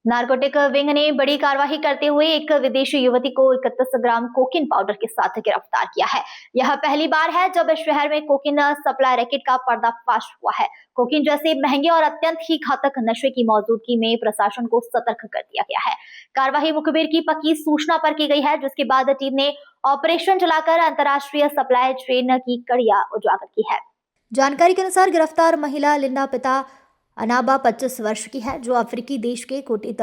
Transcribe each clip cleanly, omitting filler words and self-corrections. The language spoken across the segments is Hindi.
नारकोटिक विंग ने बड़ी कार्रवाई करते हुए एक विदेशी युवती को 31 ग्राम कोकीन पाउडर के साथ गिरफ्तार किया है। यह पहली बार है जब शहर में कोकीन सप्लाई रैकेट का पर्दाफाश हुआ है। कोकीन जैसे महंगे और अत्यंत ही घातक नशे की मौजूदगी में प्रशासन को सतर्क कर दिया गया है। कार्रवाई मुखबिर की पक्की सूचना पर की गई है, जिसके बाद टीम ने ऑपरेशन चलाकर अंतर्राष्ट्रीय सप्लाई चेन की कड़ियां उजागर की है। जानकारी के अनुसार गिरफ्तार महिला लिंडा पिता अनाबा 25 वर्ष की है, जो अफ्रीकी देश के कोटे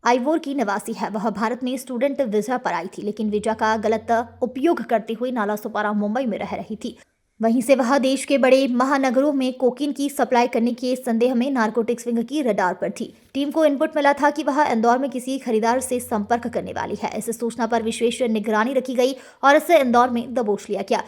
आइवोर की निवासी है। वह भारत में स्टूडेंट वीजा पर आई थी, लेकिन वीजा का गलत उपयोग करते हुए नालासोपारा मुंबई में रह रही थी। वहीं से वह देश के बड़े महानगरों में कोकीन की सप्लाई करने के संदेह में नारकोटिक्स विंग की रडार पर थी। टीम को इनपुट मिला था कि वह इंदौर में किसी खरीदार से संपर्क करने वाली है। इस सूचना पर विशेष निगरानी रखी गई और इसे इंदौर में दबोच लिया गया।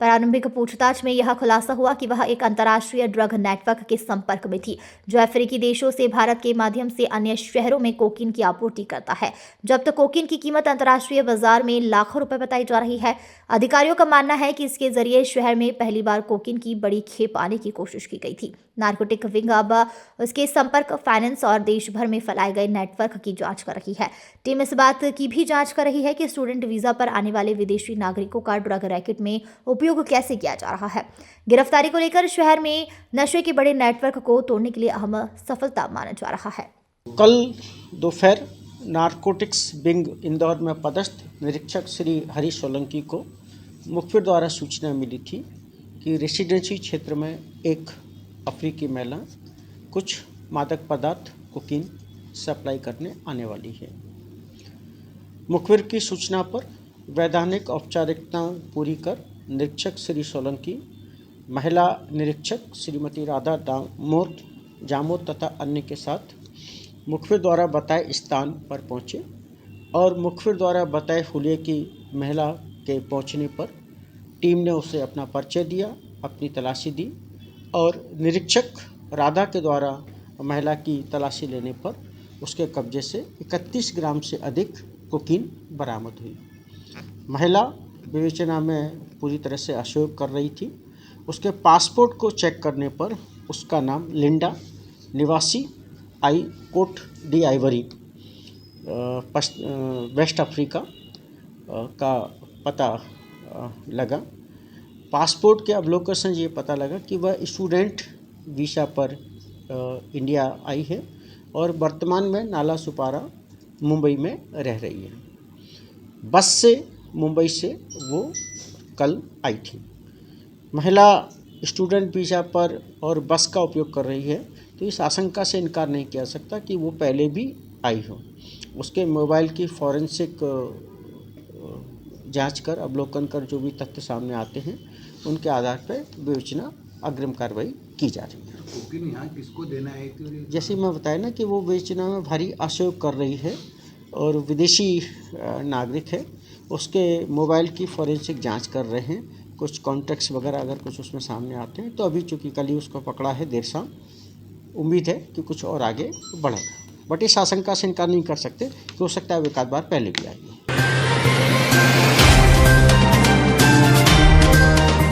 प्रारंभिक पूछताछ में यह खुलासा हुआ कि वह एक अंतर्राष्ट्रीय ड्रग नेटवर्क के संपर्क में थी, जो अफ्रीकी देशों से भारत के माध्यम से अन्य शहरों में कोकीन की आपूर्ति करता है। जब्त कोकीन की कीमत अंतर्राष्ट्रीय बाजार में लाखों रुपए बताई जा रही है। अधिकारियों का मानना है कि इसके जरिए शहर में पहली बार कोकीन की बड़ी खेप आने की कोशिश की गई थी। नारकोटिक विंग अब उसके संपर्क, फाइनेंस और देश भर में फैलाए गए नेटवर्क की जांच कर रही है। टीम इस बात की भी जांच कर रही है कि स्टूडेंट वीजा पर आने वाले विदेशी नागरिकों का ड्रग रैकेट में उपयोग कैसे किया जा रहा है। गिरफ्तारी को लेकर शहर में नशे के बड़े नेटवर्क को तोड़ने के लिए अहम सफलता माना जा रहा है। कल दोपहर नारकोटिक्स विंग इंदौर में पदस्थ निरीक्षक श्री हरी सोलंकी को मुखबिर द्वारा सूचना मिली थी कि रेसिडेंसी क्षेत्र में एक अफ्रीकी महिला कुछ मादक पदार्थ कोकीन सप्लाई करने आने वाली है। मुखबिर की सूचना पर वैधानिक औपचारिकताएं पूरी कर निरीक्षक श्री सोलंकी, महिला निरीक्षक श्रीमती राधा जामोद तथा अन्य के साथ मुखबिर द्वारा बताए स्थान पर पहुंचे और मुखबिर द्वारा बताए हुलिये की महिला के पहुंचने पर टीम ने उसे अपना परिचय दिया, अपनी तलाशी दी और निरीक्षक राधा के द्वारा महिला की तलाशी लेने पर उसके कब्जे से 31 ग्राम से अधिक कोकीन बरामद हुई। महिला विवेचना में पूरी तरह से असहयोग कर रही थी। उसके पासपोर्ट को चेक करने पर उसका नाम लिंडा, निवासी Cote d'Ivoire, West Africa का पता लगा। पासपोर्ट के अवलोकन से ये पता लगा कि वह स्टूडेंट वीज़ा पर इंडिया आई है और वर्तमान में नालासोपारा मुंबई में रह रही है। बस से मुंबई से वो कल आई थी। महिला स्टूडेंट वीज़ा पर और बस का उपयोग कर रही है, तो इस आशंका से इनकार नहीं किया सकता कि वो पहले भी आई हो। उसके मोबाइल की फॉरेंसिक जांच कर, अवलोकन कर जो भी तथ्य सामने आते हैं, उनके आधार पर विवेचना अग्रिम कार्रवाई की जा रही है। कोकीन यहाँ किसको देना है? जैसे मैं बताया ना कि वो विवेचना में भारी असहयोग कर रही है और विदेशी नागरिक है। उसके मोबाइल की फॉरेंसिक जांच कर रहे हैं। कुछ कॉन्टैक्ट्स वगैरह अगर कुछ उसमें सामने आते हैं तो अभी चूँकि कल ही उसको पकड़ा है देर शाम, उम्मीद है कि कुछ और आगे बढ़ेगा। बट इस आशंका से इनकार नहीं कर सकते कि हो सकता है वो एक आध बार पहले भी आई है।